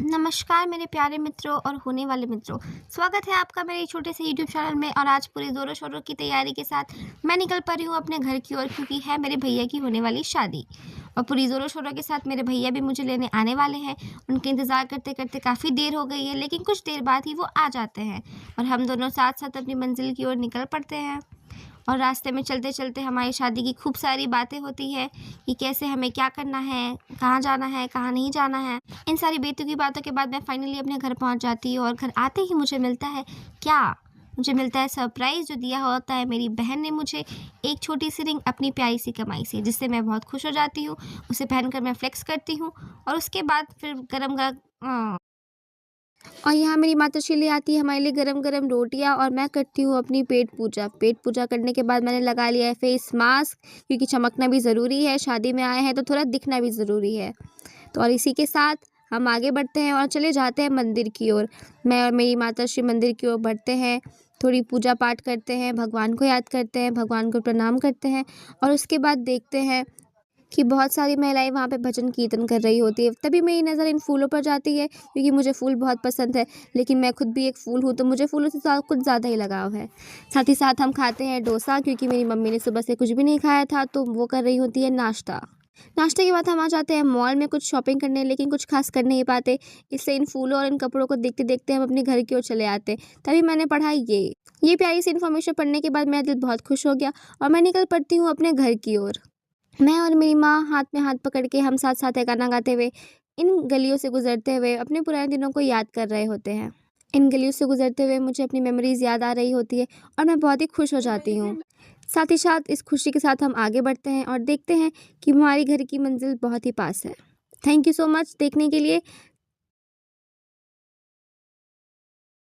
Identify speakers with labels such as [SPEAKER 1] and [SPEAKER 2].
[SPEAKER 1] नमस्कार मेरे प्यारे मित्रों और होने वाले मित्रों। स्वागत है आपका मेरे छोटे से यूट्यूब चैनल में। और आज पूरे ज़ोरों शोरों की तैयारी के साथ मैं निकल पड़ी हूँ अपने घर की ओर, क्योंकि है मेरे भैया की होने वाली शादी। और पूरी ज़ोरों शोरों के साथ मेरे भैया भी मुझे लेने आने वाले हैं। उनके इंतज़ार करते करते काफ़ी देर हो गई है, लेकिन कुछ देर बाद ही वो आ जाते हैं और हम दोनों साथ साथ अपनी मंजिल की ओर निकल पड़ते हैं। और रास्ते में चलते चलते हमारी शादी की खूब सारी बातें होती है कि कैसे हमें क्या करना है, कहाँ जाना है, कहाँ नहीं जाना है। इन सारी बेतुकी बातों के बाद मैं फाइनली अपने घर पहुँच जाती हूँ और घर आते ही मुझे मिलता है क्या? मुझे मिलता है सरप्राइज़। जो दिया होता है मेरी बहन ने मुझे, एक छोटी सी रिंग अपनी प्यारी सी कमाई से, जिससे मैं बहुत खुश हो जाती हूँ। उसे पहनकर मैं फ्लेक्स करती हूँ और उसके बाद फिर गरम-गरम और यहाँ मेरी माताश्री ले आती है हमारे लिए गरम-गरम रोटियाँ और मैं करती हूँ अपनी पेट पूजा। पेट पूजा करने के बाद मैंने लगा लिया है फेस मास्क, क्योंकि चमकना भी ज़रूरी है, शादी में आए हैं तो थोड़ा दिखना भी ज़रूरी है। तो और इसी के साथ हम आगे बढ़ते हैं और चले जाते हैं मंदिर की ओर। मैं और मेरी माताश्री मंदिर की ओर बढ़ते हैं, थोड़ी पूजा पाठ करते हैं, भगवान को याद करते हैं, भगवान को प्रणाम करते हैं और उसके बाद देखते हैं कि बहुत सारी महिलाएं वहाँ पे भजन कीर्तन कर रही होती है। तभी मेरी नज़र इन फूलों पर जाती है, क्योंकि मुझे फूल बहुत पसंद है, लेकिन मैं खुद भी एक फूल हूँ, तो मुझे फूलों से कुछ ज़्यादा ही लगाव है। साथ ही साथ हम खाते हैं डोसा, क्योंकि मेरी मम्मी ने सुबह से कुछ भी नहीं खाया था, तो वो कर रही होती है नाश्ता। नाश्ते के बाद हम आ जाते हैं मॉल में कुछ शॉपिंग करने, लेकिन कुछ खास कर नहीं पाते। इसलिए इन फूलों और इन कपड़ों को देखते देखते हम अपने घर की ओर चले आते हैं। तभी मैंने पढ़ा ये प्यारी सी इन्फॉर्मेशन पढ़ने के बाद मेरा दिल बहुत खुश हो गया और मैं निकल पड़ती हूँ अपने घर की ओर। मैं और मेरी माँ हाथ में हाथ पकड़ के हम साथ साथ एक गाना गाते हुए इन गलियों से गुजरते हुए अपने पुराने दिनों को याद कर रहे होते हैं। इन गलियों से गुजरते हुए मुझे अपनी मेमोरीज याद आ रही होती है और मैं बहुत ही खुश हो जाती हूँ। साथ ही साथ इस खुशी के साथ हम आगे बढ़ते हैं और देखते हैं कि हमारी घर की मंजिल बहुत ही पास है। थैंक यू सो मच देखने के लिए।